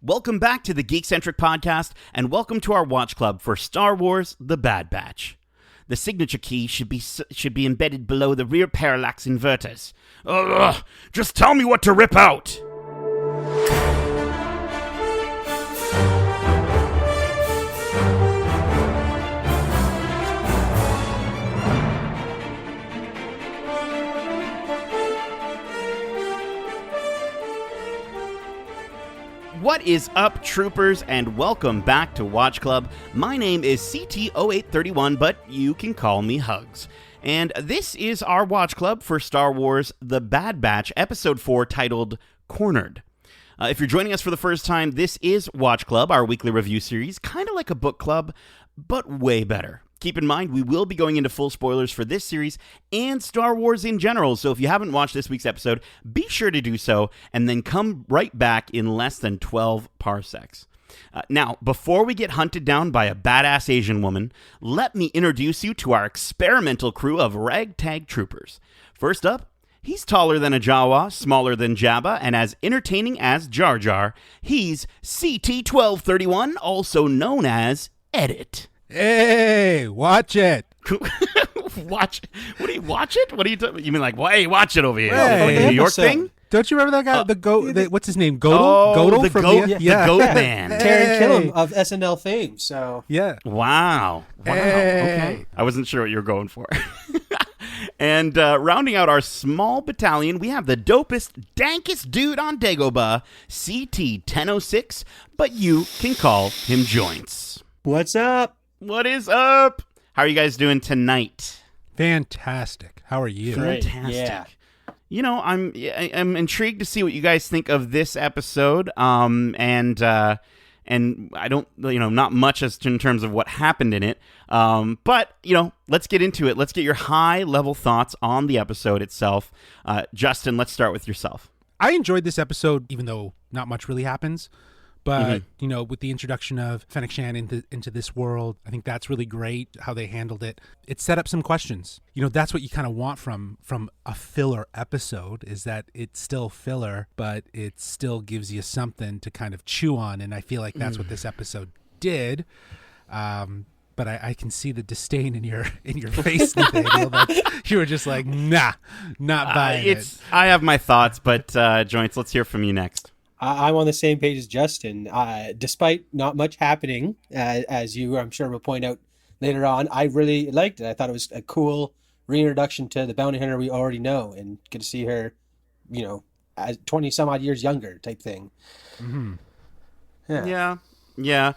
Welcome back to the Geekcentric podcast, and welcome to our watch club for Star Wars: The Bad Batch. The signature key should be embedded below the rear parallax inverters. Ugh, just tell me what to rip out! What is up, troopers, and welcome back to Watch Club. My name is CT0831, but you can call me Hugs. And this is our Watch Club for Star Wars: The Bad Batch, Episode 4, titled Cornered. If you're joining us for the first time, this is Watch Club, our weekly review series, kind of like a book club, but way better. Keep in mind, we will be going into full spoilers for this series and Star Wars in general, so if you haven't watched this week's episode, be sure to do so, and then come right back in less than 12 parsecs. Now, before we get hunted down by a badass Asian woman, let me introduce you to our experimental crew of ragtag troopers. First up, he's taller than a Jawa, smaller than Jabba, and as entertaining as Jar Jar. He's CT1231, also known as Edit. Hey, watch it. Watch it? What do you watch it? What do you mean like, well, hey, watch it over here? Hey, the New York thing? Don't you remember that guy, the goat, what's his name, Godel? Oh, Godel the from goat, the goat man. Taron Killam of SNL fame, so. Yeah. Wow. Hey. Okay. I wasn't sure what you were going for. And rounding out our small battalion, we have the dopest, dankest dude on Dagobah, CT1006, but you can call him Joints. What's up? What is up? How are you guys doing tonight? Fantastic. How are you? Great. Fantastic. Yeah. You know, I'm intrigued to see what you guys think of this episode. And I don't, not much as in terms of what happened in it. But let's get into it. Let's get your high level thoughts on the episode itself. Justin, let's start with yourself. I enjoyed this episode, even though not much really happens. But, with the introduction of Fennec Shan into this world, I think that's really great how they handled it. It set up some questions. That's what you kind of want from a filler episode, is that it's still filler, but it still gives you something to kind of chew on. And I feel like that's what this episode did. But I can see the disdain in your face, Nathaniel, that you were just like, nah, not buying it. I have my thoughts, but Joints, let's hear from you next. I'm on the same page as Justin. Despite not much happening, as you, I'm sure, will point out later on, I really liked it. I thought it was a cool reintroduction to the bounty hunter we already know, and get to see her, as 20 some odd years younger type thing. Mm-hmm. Yeah.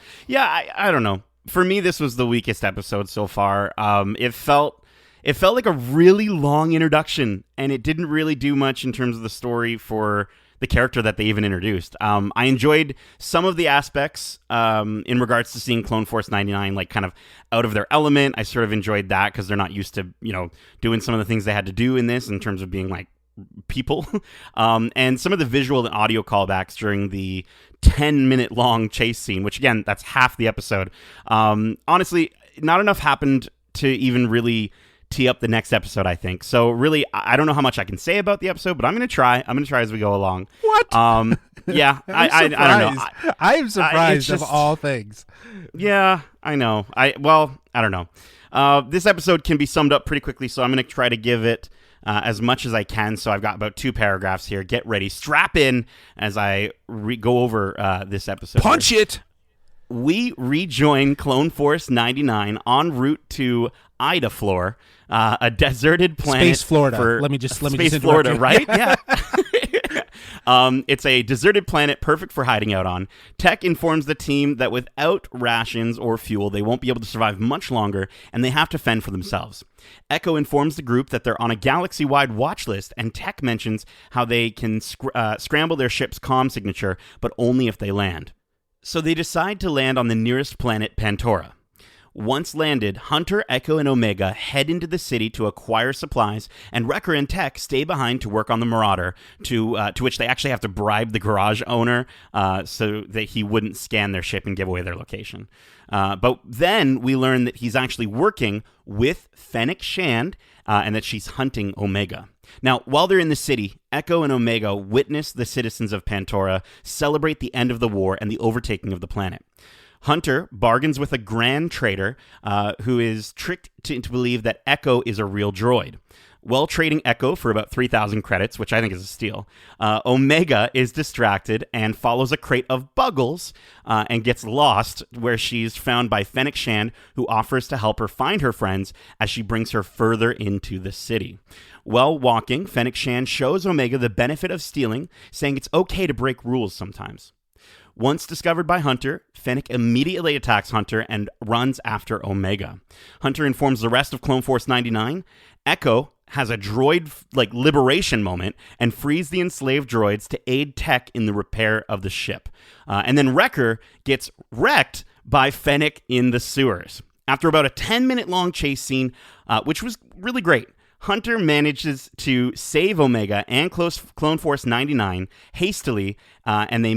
I don't know. For me, this was the weakest episode so far. It felt like a really long introduction, and it didn't really do much in terms of the story for the character that they even introduced. I enjoyed some of the aspects in regards to seeing Clone Force 99 like kind of out of their element. I sort of enjoyed that because they're not used to, doing some of the things they had to do in this in terms of being like people. And some of the visual and audio callbacks during the 10-minute long chase scene, which again, that's half the episode. Honestly, not enough happened to even really tee up the next episode, I think. So really, I don't know how much I can say about the episode, but I'm going to try. I'm going to try as we go along. What? Yeah, I don't know. I am surprised of all things. Yeah, I know. I don't know. This episode can be summed up pretty quickly, so I'm going to try to give it as much as I can. So I've got about 2 paragraphs here. Get ready. Strap in as I go over this episode. Punch it! We rejoin Clone Force 99 en route to Ida Floor, a deserted planet. Space Florida. Let me just Florida, you. right? Yeah. It's a deserted planet perfect for hiding out on. Tech informs the team that without rations or fuel, they won't be able to survive much longer, and they have to fend for themselves. Echo informs the group that they're on a galaxy-wide watch list, and Tech mentions how they can scramble their ship's comm signature, but only if they land. So they decide to land on the nearest planet, Pantora. Once landed, Hunter, Echo, and Omega head into the city to acquire supplies, and Wrecker and Tech stay behind to work on the Marauder, to which they actually have to bribe the garage owner so that he wouldn't scan their ship and give away their location. But then we learn that he's actually working with Fennec Shand and that she's hunting Omega. Now, while they're in the city, Echo and Omega witness the citizens of Pantora celebrate the end of the war and the overtaking of the planet. Hunter bargains with a grand trader who is tricked to believe that Echo is a real droid. While trading Echo for about 3,000 credits, which I think is a steal, Omega is distracted and follows a crate of Buggles and gets lost, where she's found by Fennec Shand, who offers to help her find her friends as she brings her further into the city. While walking, Fennec Shand shows Omega the benefit of stealing, saying it's okay to break rules sometimes. Once discovered by Hunter, Fennec immediately attacks Hunter and runs after Omega. Hunter informs the rest of Clone Force 99. Echo has a droid liberation moment and frees the enslaved droids to aid Tech in the repair of the ship. And then Wrecker gets wrecked by Fennec in the sewers. After about a 10-minute long chase scene, which was really great, Hunter manages to save Omega and Clone Force 99 hastily, and they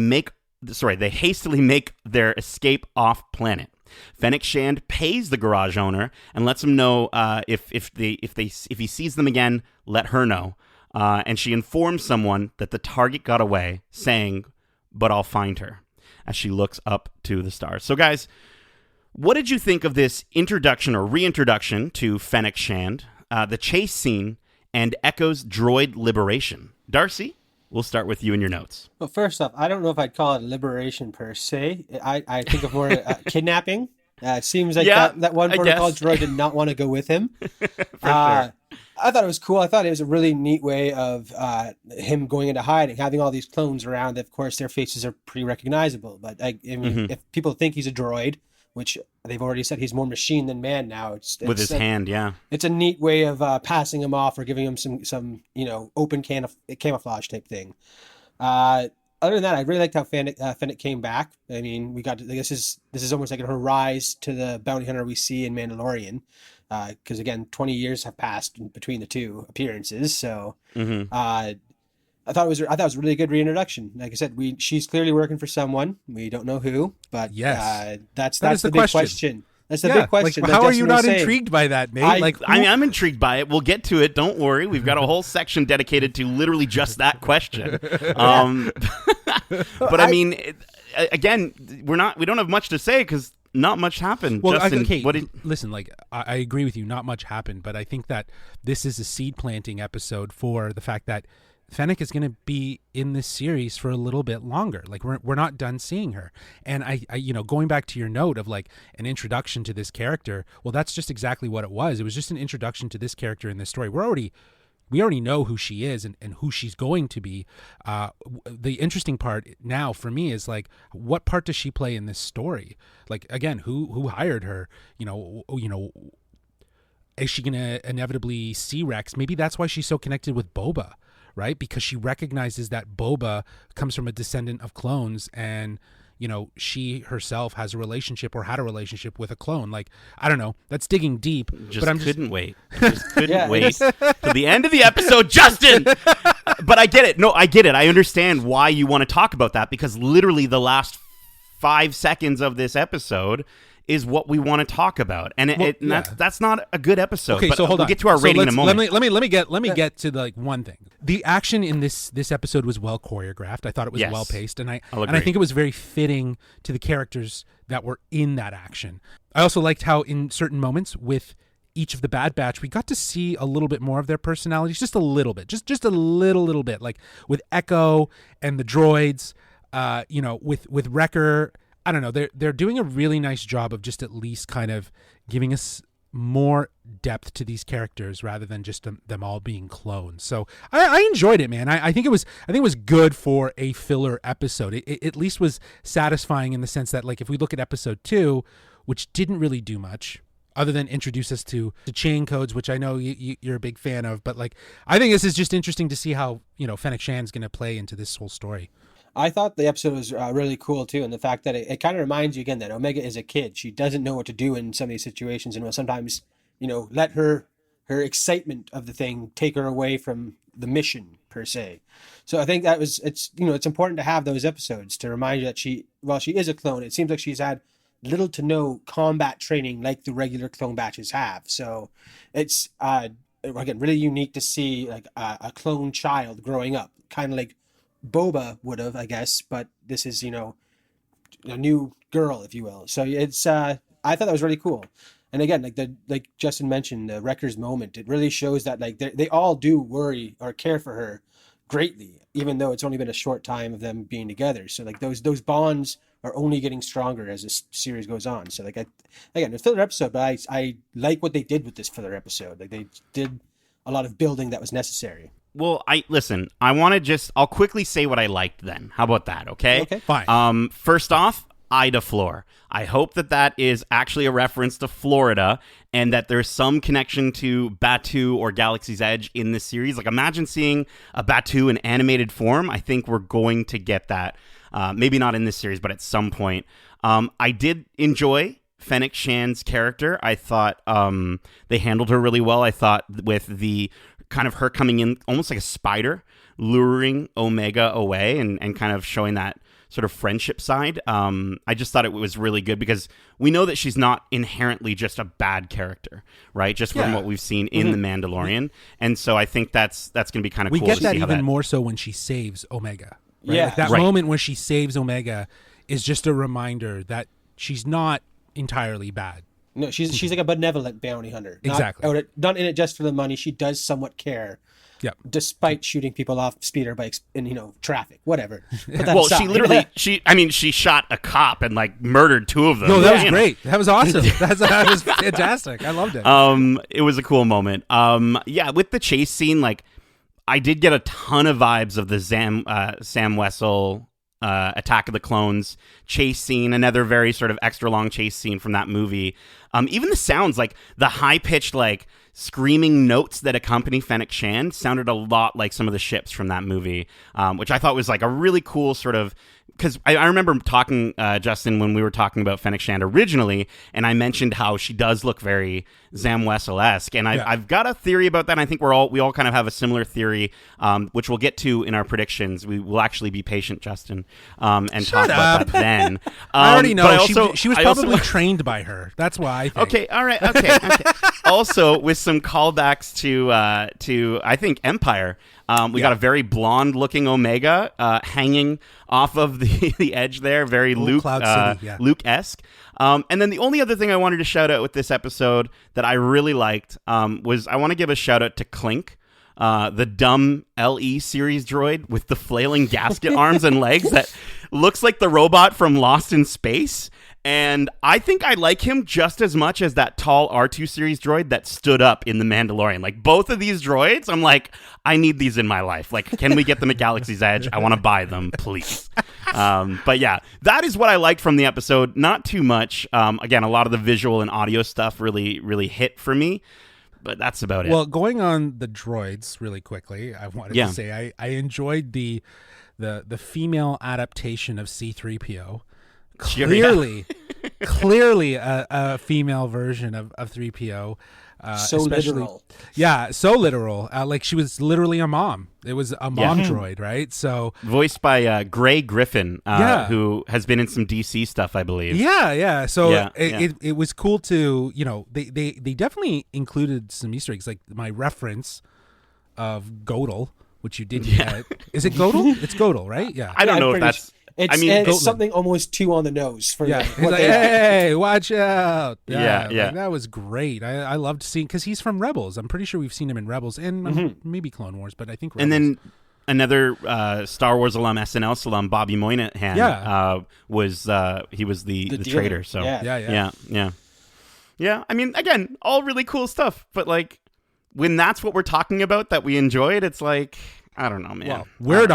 hastily make their escape off planet. Fennec Shand pays the garage owner and lets him know if he sees them again, let her know. And she informs someone that the target got away, saying, "But I'll find her," as she looks up to the stars. So, guys, what did you think of this introduction or reintroduction to Fennec Shand, the chase scene, and Echo's droid liberation? Darcy, we'll start with you and your notes. Well, first off, I don't know if I'd call it liberation per se. I think of more kidnapping. It seems like that one protocol droid did not want to go with him. Sure. I thought it was cool. I thought it was a really neat way of him going into hiding, having all these clones around. Of course, their faces are pretty recognizable. But I mean, if people think he's a droid, which they've already said he's more machine than man now, it's with his hand, yeah. It's a neat way of passing him off or giving him some open camouflage type thing. Other than that, I really liked how Fennec came back. I mean, this is almost like her rise to the bounty hunter we see in Mandalorian, because again, 20 years have passed between the two appearances. So I thought it was a really good reintroduction. Like I said, she's clearly working for someone. We don't know who, but yes, that's the big question. That's the big question. How are you not intrigued by that, Nate? I'm intrigued by it. We'll get to it. Don't worry. We've got a whole section dedicated to literally just that question. But I mean, again, we don't have much to say because not much happened. Well, Justin, listen, I agree with you. Not much happened, but I think that this is a seed planting episode for the fact that Fennec is going to be in this series for a little bit longer. Like we're not done seeing her. And I going back to your note of like an introduction to this character, well, that's just exactly what it was. It was just an introduction to this character in this story. We already know who she is and who she's going to be. The interesting part now for me is like, what part does she play in this story? Like, again, who hired her? Is she going to inevitably see Rex? Maybe that's why she's so connected with Boba, right? Because she recognizes that Boba comes from a descendant of clones, and she herself has a relationship or had a relationship with a clone. Like, I don't know. That's digging deep. But I couldn't wait. Just couldn't wait to the end of the episode, Justin. But I get it. No, I get it. I understand why you want to talk about that, because literally the last 5 seconds of this episode is what we want to talk about, and that's not a good episode. Okay, but so hold on. We'll get to our rating in a moment. Let me get to like one thing. The action in this episode was well choreographed. I thought it was well paced, and I think it was very fitting to the characters that were in that action. I also liked how in certain moments with each of the Bad Batch, we got to see a little bit more of their personalities, just a little bit, just a little bit. Like with Echo and the droids, with Wrecker. I don't know. They're doing a really nice job of just at least kind of giving us more depth to these characters rather than just them all being clones. So I enjoyed it, man. I think it was good for a filler episode. It at least was satisfying in the sense that, like, if we look at episode 2, which didn't really do much other than introduce us to the chain codes, which I know you're a big fan of, but like, I think this is just interesting to see how Fennec Shand's going to play into this whole story. I thought the episode was really cool too, and the fact that it kind of reminds you again that Omega is a kid. She doesn't know what to do in some of these situations, and will sometimes, let her excitement of the thing take her away from the mission per se. So I think it's important to have those episodes to remind you that she is a clone. It seems like she's had little to no combat training like the regular clone batches have. So it's again, really unique to see like a clone child growing up, kind of like Boba would have, I guess, but this is, a new girl, if you will. So it's I thought that was really cool. And again, like Justin mentioned, the Wrecker's moment, it really shows that like they all do worry or care for her greatly, even though it's only been a short time of them being together. So like those bonds are only getting stronger as this series goes on. So like again, a filler episode, but I like what they did with this filler episode. Like they did a lot of building that was necessary. Well, I'll quickly say what I liked then. How about that, okay? Okay. Fine. First off, Ida Floor. I hope that is actually a reference to Florida and that there's some connection to Batuu or Galaxy's Edge in this series. Like, imagine seeing a Batuu in animated form. I think we're going to get that. Maybe not in this series, but at some point. I did enjoy Fennec Shan's character. I thought they handled her really well. I thought with the kind of her coming in almost like a spider, luring Omega away and kind of showing that sort of friendship side. I just thought it was really good because we know that she's not inherently just a bad character, right? Just from what we've seen in The Mandalorian. And so I think that's going to be kind of cool. We get to that see even more so when she saves Omega. Right? Yeah. Like that Right. moment when she saves Omega is just a reminder that she's not entirely bad. No, she's like a benevolent bounty hunter. Exactly. Not in it just for the money. She does somewhat care. Yep. Despite shooting people off speeder bikes in traffic, whatever. Put that Well, aside. she literally, she shot a cop and like murdered two of them. No, that was You know. great. That was awesome. That was fantastic. I loved it. It was a cool moment. Yeah, with the chase scene, like I did get a ton of vibes of the Sam Wessel Attack of the Clones chase scene, another very sort of extra long chase scene from that movie. Even the sounds, like the high pitched, like screaming notes that accompany Fennec Shan sounded a lot like some of the ships from that movie, which I thought was like a really cool sort of, because I remember talking, Justin, when we were talking about Fennec Shand originally, and I mentioned how she does look very Zam Wessel-esque, and I've got a theory about that. And I think we all kind of have a similar theory, which we'll get to in our predictions. We will actually be patient, Justin, and talk about that then. I already know. She was I probably trained by her. That's why I think. Okay, all right, okay. Also, with some callbacks to I think Empire. We got a very blonde-looking Omega hanging off of the edge there, very Luke-esque. And then the only other thing I wanted to shout out with this episode that I really liked was I want to give a shout-out to Clink, the dumb LE series droid with the flailing gasket arms and legs that looks like the robot from Lost in Space. And I think I like him just as much as that tall R2 series droid that stood up in The Mandalorian. Like, both of these droids, I'm like, I need these in my life. Like, can we get them at Galaxy's Edge? I want to buy them, please. But yeah, that is what I liked from the episode. Not too much. Again, a lot of the visual and audio stuff really, really hit for me. But that's about it. Well, going on the droids really quickly, I wanted to say I enjoyed the female adaptation of C-3PO. Clearly a female version of 3PO. So literal. Yeah, so literal. Like she was literally a mom. It was a mom droid, right? So voiced by Gray Griffin, who has been in some DC stuff, I believe. Yeah. So it was cool to, they definitely included some Easter eggs, like my reference of Godel, which you didn't get. Is it Godel? It's Godel, right? Yeah. I don't know if that's... It's something almost too on the nose for He's like, hey, watch out. Yeah. Like, that was great. I loved seeing, because he's from Rebels. I'm pretty sure we've seen him in Rebels and maybe Clone Wars, but I think Rebels. And then another Star Wars alum, SNL alum, Bobby Moynihan, he was the traitor. So yeah. I mean, again, all really cool stuff, but like when that's what we're talking about that we enjoyed, it's like, I don't know, man. Well, we're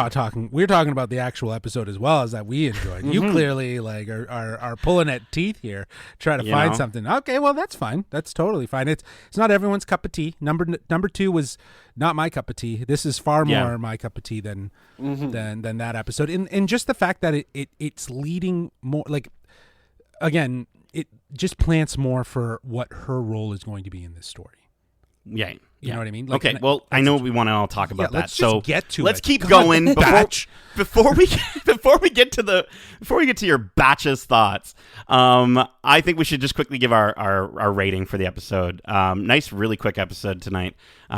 talking about the actual episode as well as that we enjoyed. You clearly like are pulling at teeth here, trying to find something. Okay, well that's fine. That's totally fine. It's not everyone's cup of tea. Number 2 was not my cup of tea. This is far more my cup of tea than that episode. And just the fact that it's leading more, like, again, it just plants more for what her role is going to be in this story. Yeah. You know what I mean? Okay, well, I know we want to all talk about that. Let's just get to let's it. keep God, going batch. before we get to your batch's thoughts. I think we should just quickly give our rating for the episode. Nice, really quick episode tonight.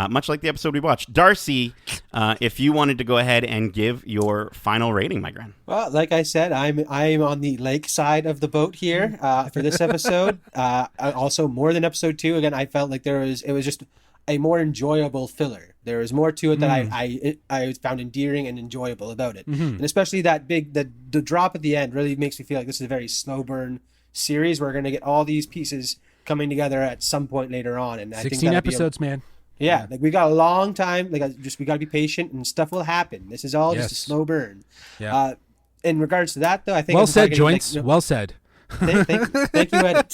Much like the episode we watched. Darcy, if you wanted to go ahead and give your final rating, my friend. Well, like I said, I'm on the lake side of the boat here for this episode. Also, more than episode 2. Again, I felt like it was just a more enjoyable filler. There was more to it that I found endearing and enjoyable about it, and especially that the drop at the end really makes me feel like this is a very slow burn series. We're going to get all these pieces coming together at some point later on, and I 16 think episodes, man. Yeah, like we got a long time. Like we got to be patient, and stuff will happen. This is all just a slow burn. Yeah. In regards to that, though, I think well said, Joints. Well said. Thank you, Ed.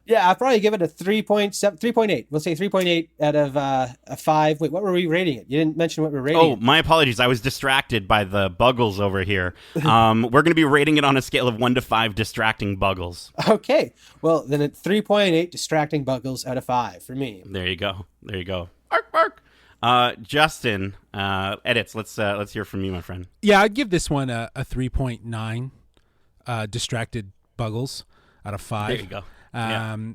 Yeah, I'll probably give it a 3.8. We'll say 3.8 out of a 5. Wait, what were we rating it? You didn't mention what we're rating it. My apologies. I was distracted by the buggles over here. We're going to be rating it on a scale of 1 to 5 distracting buggles. Okay. Well, then it's 3.8 distracting buggles out of 5 for me. There you go. Bark, bark. Justin, edits. Let's hear from you, my friend. Yeah, I'd give this one a 3.9 distracted buggles out of 5. There you go. I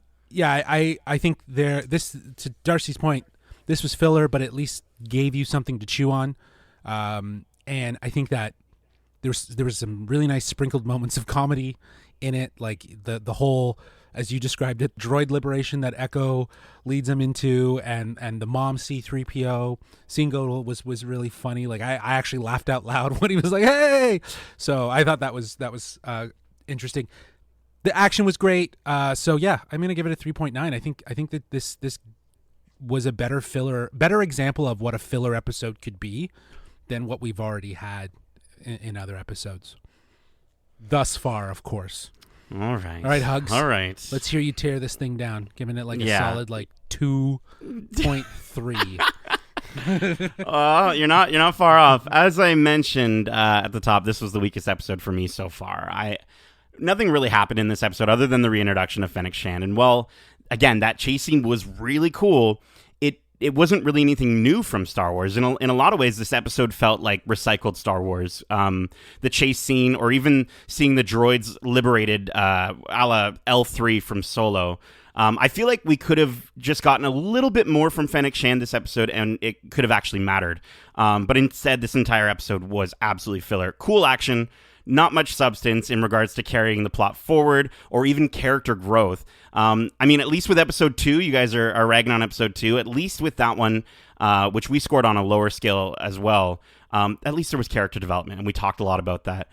think this, to Darcy's point, this was filler, but at least gave you something to chew on. And I think that there was some really nice sprinkled moments of comedy in it, like the whole, as you described it, droid liberation that Echo leads him into, and the mom C-3PO scene was really funny. Like I actually laughed out loud when he was like, "Hey!" So I thought that was interesting. The action was great. So yeah, I'm gonna give it a 3.9. I think that this was a better example of what a filler episode could be than what we've already had in other episodes. Thus far, of course. All right, Hugs. All right. Let's hear you tear this thing down, giving it like a solid 2.3. You're not far off. As I mentioned at the top, this was the weakest episode for me so far. Nothing really happened in this episode other than the reintroduction of Fennec Shand. And while, again, that chase scene was really cool, it wasn't really anything new from Star Wars. In a lot of ways, this episode felt like recycled Star Wars. The chase scene, or even seeing the droids liberated a la L3 from Solo. I feel like we could have just gotten a little bit more from Fennec Shand this episode, and it could have actually mattered. But instead, this entire episode was absolutely filler. Cool action. Not much substance in regards to carrying the plot forward or even character growth. I mean, at least with episode 2, you guys are ragging on episode 2. At least with that one, which we scored on a lower scale as well, at least there was character development, and we talked a lot about that.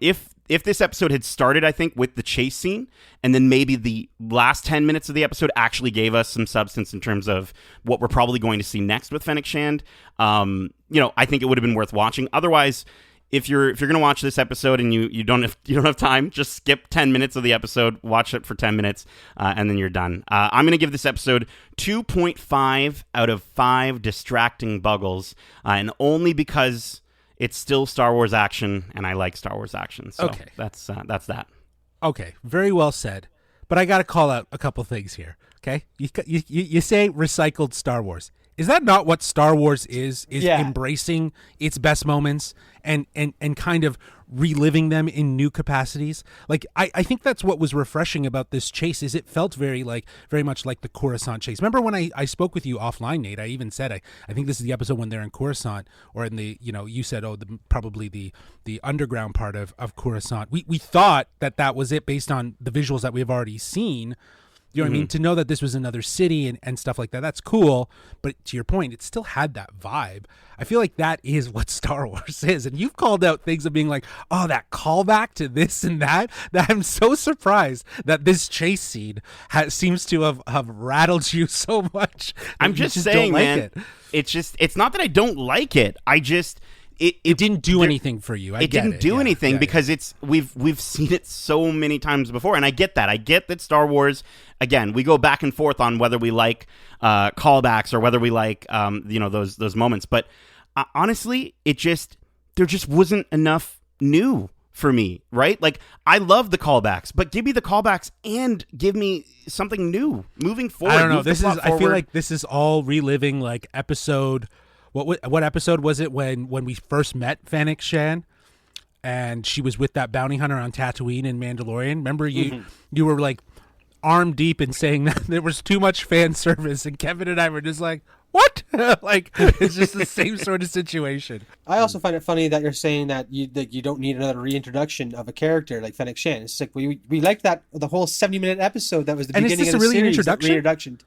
If this episode had started, I think, with the chase scene, and then maybe the last 10 minutes of the episode actually gave us some substance in terms of what we're probably going to see next with Fennec Shand, I think it would have been worth watching. Otherwise, if you're going to watch this episode and you don't have time, just skip 10 minutes of the episode, watch it for 10 minutes, and then you're done. I'm going to give this episode 2.5 out of 5 distracting buggles, and only because it's still Star Wars action, and I like Star Wars action. So okay. That's that. Okay, very well said. But I got to call out a couple things here. Okay, you say recycled Star Wars. Is that not what Star Wars is embracing its best moments and kind of reliving them in new capacities? Like, I think that's what was refreshing about this chase, is it felt very much like the Coruscant chase. Remember when I spoke with you offline, Nate, I even said, I think this is the episode when they're in Coruscant, or in the, you said, probably the underground part of Coruscant. We thought that was it based on the visuals that we've already seen. You know what I mean? To know that this was another city and stuff like that, that's cool. But to your point, it still had that vibe. I feel like that is what Star Wars is. And you've called out things of being like, oh, that callback to this and that I'm so surprised that this chase scene seems to have rattled you so much. I'm just saying, man, it's not that I don't like it. I just... It didn't do anything for you. It didn't do anything because we've seen it so many times before, and I get that. I get that Star Wars, again, we go back and forth on whether we like callbacks or whether we like those moments. But honestly, there just wasn't enough new for me, right? Like, I love the callbacks, but give me the callbacks and give me something new moving forward. I don't know. Move the This is. plot I feel forward. like this is all reliving like episode. What episode was it when we first met Fennec Shan, and she was with that bounty hunter on Tatooine in Mandalorian? Remember you were like arm deep in saying that there was too much fan service, and Kevin and I were just like, what? Like, it's just the same sort of situation. I also find it funny that you're saying that you don't need another reintroduction of a character like Fennec Shan. It's like we liked that the whole 70-minute episode that was the And is beginning this of the really an series. introduction?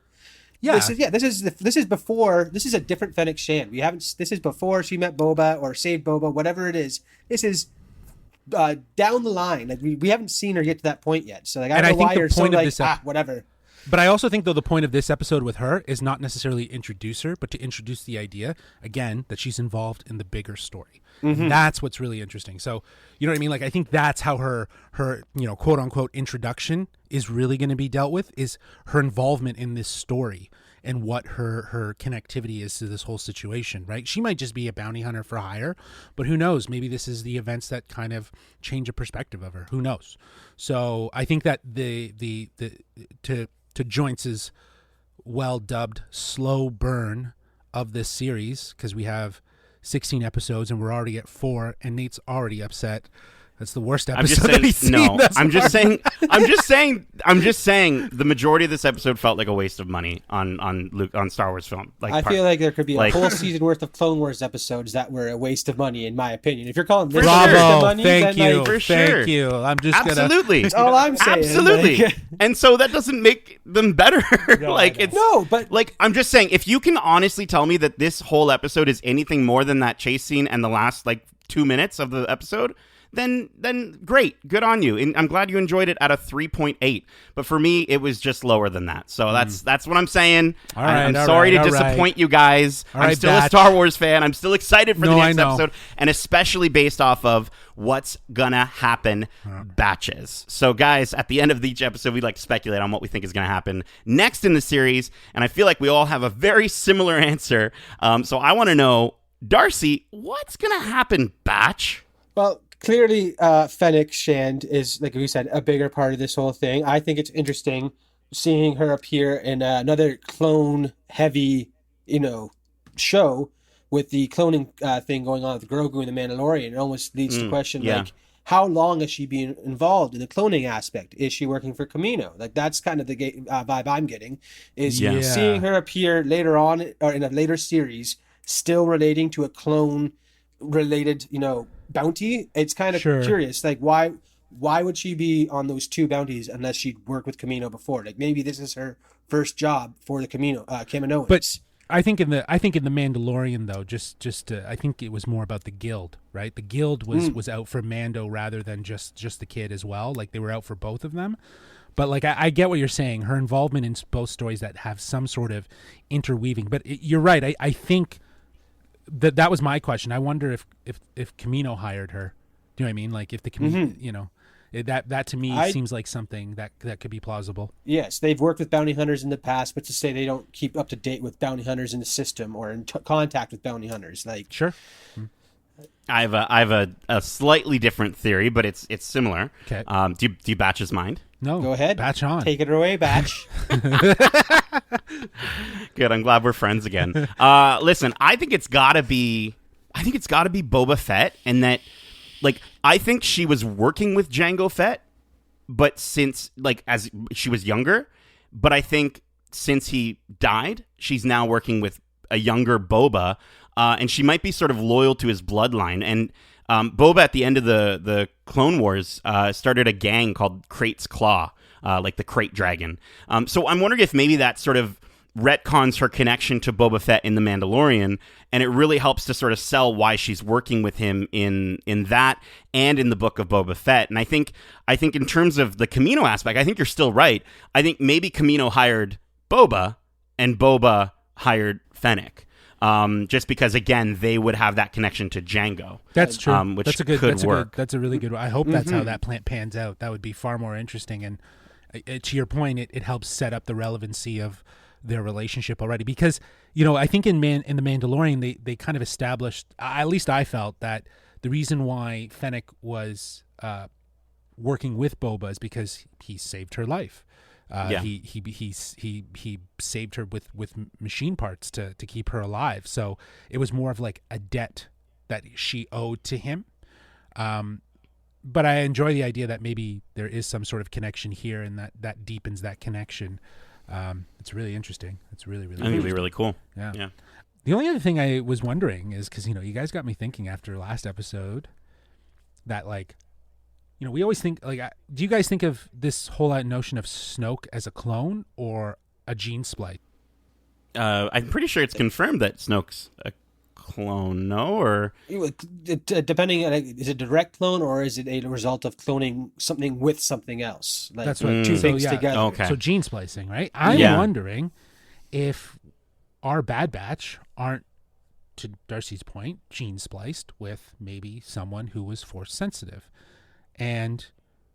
Yeah. This is before. This is a different Fennec Shan. This is before she met Boba or saved Boba, whatever it is. This is down the line. Like we haven't seen her get to that point yet. So like I don't know why you're so like whatever. But I also think, though, the point of this episode with her is not necessarily introduce her, but to introduce the idea, again, that she's involved in the bigger story. That's what's really interesting. So, you know what I mean? Like, I think that's how her quote unquote introduction is really going to be dealt with, is her involvement in this story and what her connectivity is to this whole situation, right? She might just be a bounty hunter for hire, but who knows? Maybe this is the events that kind of change a perspective of her. Who knows? So I think that to Joints' well-dubbed slow burn of this series, because we have 16 episodes and we're already at 4, and Nate's already upset. That's the worst episode that he's seen. I'm just saying the majority of this episode felt like a waste of money on Star Wars film. Like, I feel like there could be a whole season worth of Clone Wars episodes that were a waste of money, in my opinion. If you're calling this a waste of money, thank you, for sure. Thank you. I'm just absolutely. That's all I'm saying. Absolutely. And so that doesn't make them better. But I'm just saying, if you can honestly tell me that this whole episode is anything more than that chase scene and the last 2 minutes of the episode, then great, good on you, and I'm glad you enjoyed it at a 3.8. But for me, it was just lower than that. So that's what I'm saying. I'm sorry to disappoint you guys. I'm still a Star Wars fan. I'm still excited for the next episode, and especially based off of what's gonna happen batches. So guys, at the end of each episode, we like to speculate on what we think is gonna happen next in the series, and I feel like we all have a very similar answer. So I want to know, Darcy, what's gonna happen, batch? Well, clearly, Fennec Shand is, like we said, a bigger part of this whole thing. I think it's interesting seeing her appear in another clone-heavy, show with the cloning thing going on with Grogu and the Mandalorian. It almost leads to the question, how long has she been involved in the cloning aspect? Is she working for Camino? Like, that's kind of the vibe I'm getting, is seeing her appear later on, or in a later series, still relating to a clone-related, bounty. It's kind of curious. Like, why would she be on those 2 bounties unless she'd worked with Camino before? Like, maybe this is her first job for the Kaminoans. But I think in the Mandalorian, though, I think it was more about the guild, right? The guild was out for Mando rather than just the kid as well. Like, they were out for both of them. But like, I get what you're saying. Her involvement in both stories that have some sort of interweaving. But you're right. I think that was my question. I wonder if Camino hired her. Do you know what I mean? Like, if the Camino, that to me seems like something that could be plausible. Yes, they've worked with bounty hunters in the past, but to say they don't keep up to date with bounty hunters in the system or in contact with bounty hunters, like sure. I have a slightly different theory, but it's similar. Okay. Do you batch his mind? No. Go ahead. Batch on. Take it away, Batch. Good. I'm glad we're friends again. Listen, I think it's gotta be Boba Fett, and that, like, I think she was working with Jango Fett, but since, as she was younger, but I think since he died, she's now working with a younger Boba, and she might be sort of loyal to his bloodline. And Boba, at the end of the Clone Wars, started a gang called Krait's Claw, like the Krayt Dragon. So I'm wondering if maybe that sort of retcons her connection to Boba Fett in The Mandalorian, and it really helps to sort of sell why she's working with him in that and in the book of Boba Fett. And I think in terms of the Camino aspect, I think you're still right. I think maybe Camino hired Boba and Boba hired Fennec. Just because, again, they would have that connection to Jango. That's true. Which that's work. That's a really good one. I hope that's how that plant pans out. That would be far more interesting. And to your point, it helps set up the relevancy of their relationship already. Because, I think in The Mandalorian, they kind of established, at least I felt, that the reason why Fennec was working with Boba is because he saved her life. Yeah. He saved her with machine parts to keep her alive. So it was more of like a debt that she owed to him. But I enjoy the idea that maybe there is some sort of connection here, and that deepens that connection. It's really interesting. It's really, really. I think it'd be really cool. Yeah. The only other thing I was wondering is, because you guys got me thinking after last episode that, like, we always think, like, do you guys think of this whole notion of Snoke as a clone or a gene splice? I'm pretty sure it's confirmed that Snoke's a clone, no? Or depending on, is it a direct clone or is it a result of cloning something with something else? Like, that's what two things together. Okay. So gene splicing, right? I'm wondering if our Bad Batch aren't, to Darcy's point, gene spliced with maybe someone who was force sensitive. And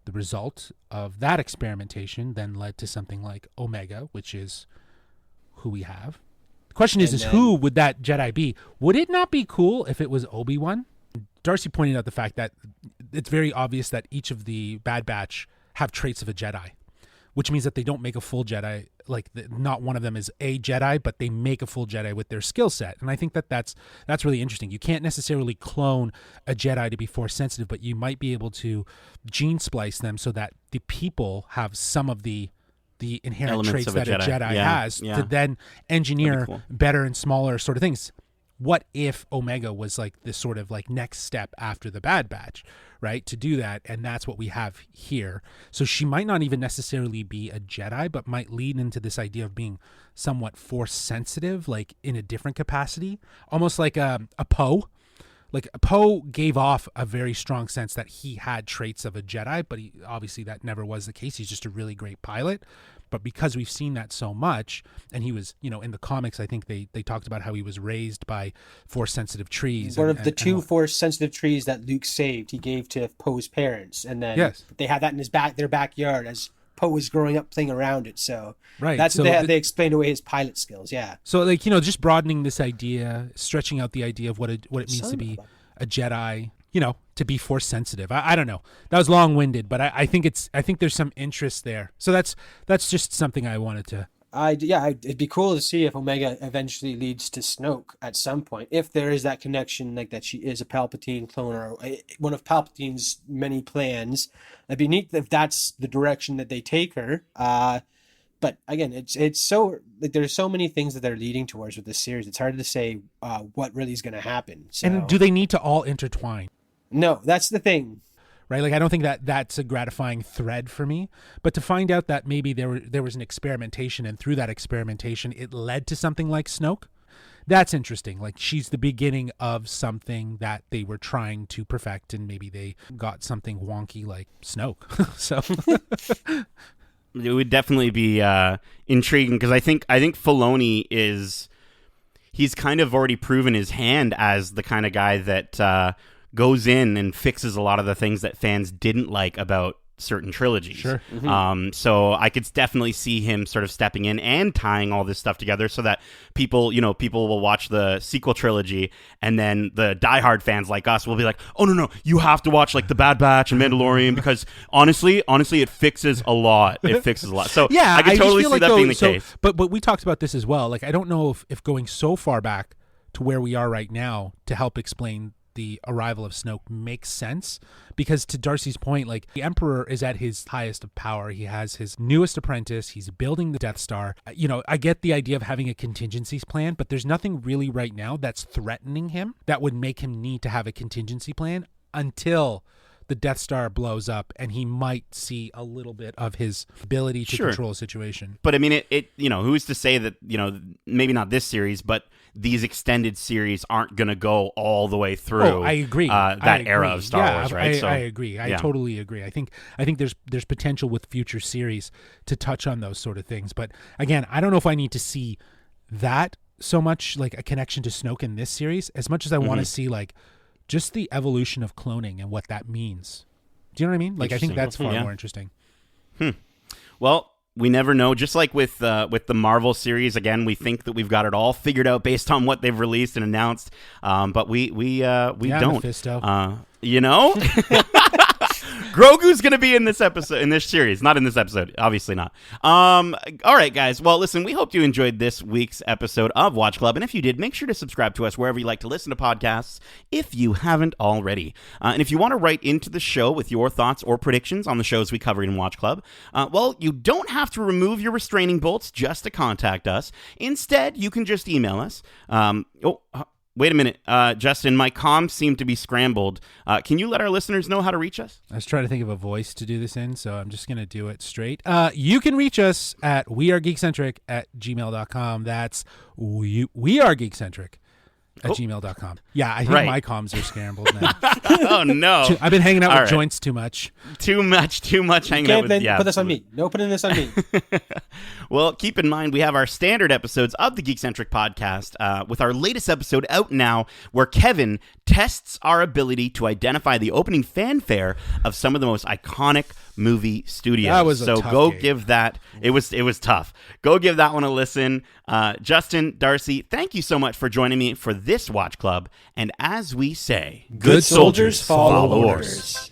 the result of that experimentation then led to something like Omega, which is who we have. The question is who would that Jedi be? Would it not be cool if it was Obi-Wan? Darcy pointed out the fact that it's very obvious that each of the Bad Batch have traits of a Jedi, which means that they don't make a full Jedi. Like, not one of them is a Jedi, but they make a full Jedi with their skill set. And I think that's really interesting. You can't necessarily clone a Jedi to be force sensitive, but you might be able to gene splice them so that the people have some of the inherent elements traits of that a Jedi has to then engineer better and smaller sort of things. What if Omega was like this sort of like next step after the Bad Batch, right? To do that, and that's what we have here. So she might not even necessarily be a Jedi, but might lead into this idea of being somewhat force sensitive, like in a different capacity, almost like a Poe. Like, Poe gave off a very strong sense that he had traits of a Jedi, but obviously that never was the case. He's just a really great pilot. But because we've seen that so much, and he was, in the comics, I think they talked about how he was raised by force-sensitive trees. One of the two force-sensitive trees that Luke saved, he gave to Poe's parents. And then they had that in their backyard as Poe was growing up playing around it. So that's what they explained away his pilot skills, So, like, just broadening this idea, stretching out the idea of what it means to be a Jedi, to be force sensitive. I don't know. That was long winded, but I think there's some interest there. So that's just something I wanted to. It'd be cool to see if Omega eventually leads to Snoke at some point. If there is that connection, like that she is a Palpatine clone or one of Palpatine's many plans. It'd be neat if that's the direction that they take her. But again, it's so, like, there's so many things that they're leading towards with this series. It's hard to say what really is going to happen. So. And do they need to all intertwine? No, that's the thing. Right? Like, I don't think that's a gratifying thread for me. But to find out that maybe there was an experimentation, and through that experimentation, it led to something like Snoke, that's interesting. Like, she's the beginning of something that they were trying to perfect, and maybe they got something wonky like Snoke. So... It would definitely be intriguing, because I think Filoni he's kind of already proven his hand as the kind of guy that goes in and fixes a lot of the things that fans didn't like about certain trilogies. Sure. Mm-hmm. So I could definitely see him sort of stepping in and tying all this stuff together so that people will watch the sequel trilogy, and then the diehard fans like us will be like, oh, no, you have to watch like the Bad Batch and Mandalorian, because honestly, it fixes a lot. So yeah, I could totally see that being the case. But we talked about this as well. Like, I don't know if going so far back to where we are right now to help explain the arrival of Snoke makes sense, because to Darcy's point, like, the Emperor is at his highest of power. He has his newest apprentice. He's building the Death Star. I get the idea of having a contingency plan, but there's nothing really right now that's threatening him that would make him need to have a contingency plan until the Death Star blows up, and he might see a little bit of his ability to control a situation. But I mean, it who's to say that, maybe not this series, but these extended series aren't going to go all the way through. Oh, I agree. Era of Star Wars, right? I agree. I totally agree. I think there's potential with future series to touch on those sort of things. But again, I don't know if I need to see that so much, like a connection to Snoke in this series, as much as I want to see like just the evolution of cloning and what that means. Do you know what I mean? Like, I think that's far more interesting. Well, we never know. Just like with the Marvel series, again, we think that we've got it all figured out based on what they've released and announced. But we don't. Mephisto. Grogu's going to be in this episode, in this series, not in this episode. Obviously not. All right, guys. Well, listen, we hope you enjoyed this week's episode of Watch Club. And if you did, make sure to subscribe to us wherever you like to listen to podcasts if you haven't already. And if you want to write into the show with your thoughts or predictions on the shows we cover in Watch Club, well, you don't have to remove your restraining bolts just to contact us. Instead, you can just email us. Wait a minute, Justin, my comms seem to be scrambled. Can you let our listeners know how to reach us? I was trying to think of a voice to do this in, so I'm just going to do it straight. You can reach us at wearegeekcentric@gmail.com. That's wearegeekcentric at gmail.com. Yeah, I think my comms are scrambled now. Oh, no. I've been hanging out with joints too much. Too much hanging out with... Put this on me. No putting this on me. Well, keep in mind, we have our standard episodes of the Geekcentric podcast with our latest episode out now where Kevin tests our ability to identify the opening fanfare of some of the most iconic movie studios. That was a so tough go game. give that... It was tough. Go give that one a listen. Justin, Darcy, thank you so much for joining me for this Watch Club. And as we say, Good soldiers follow orders.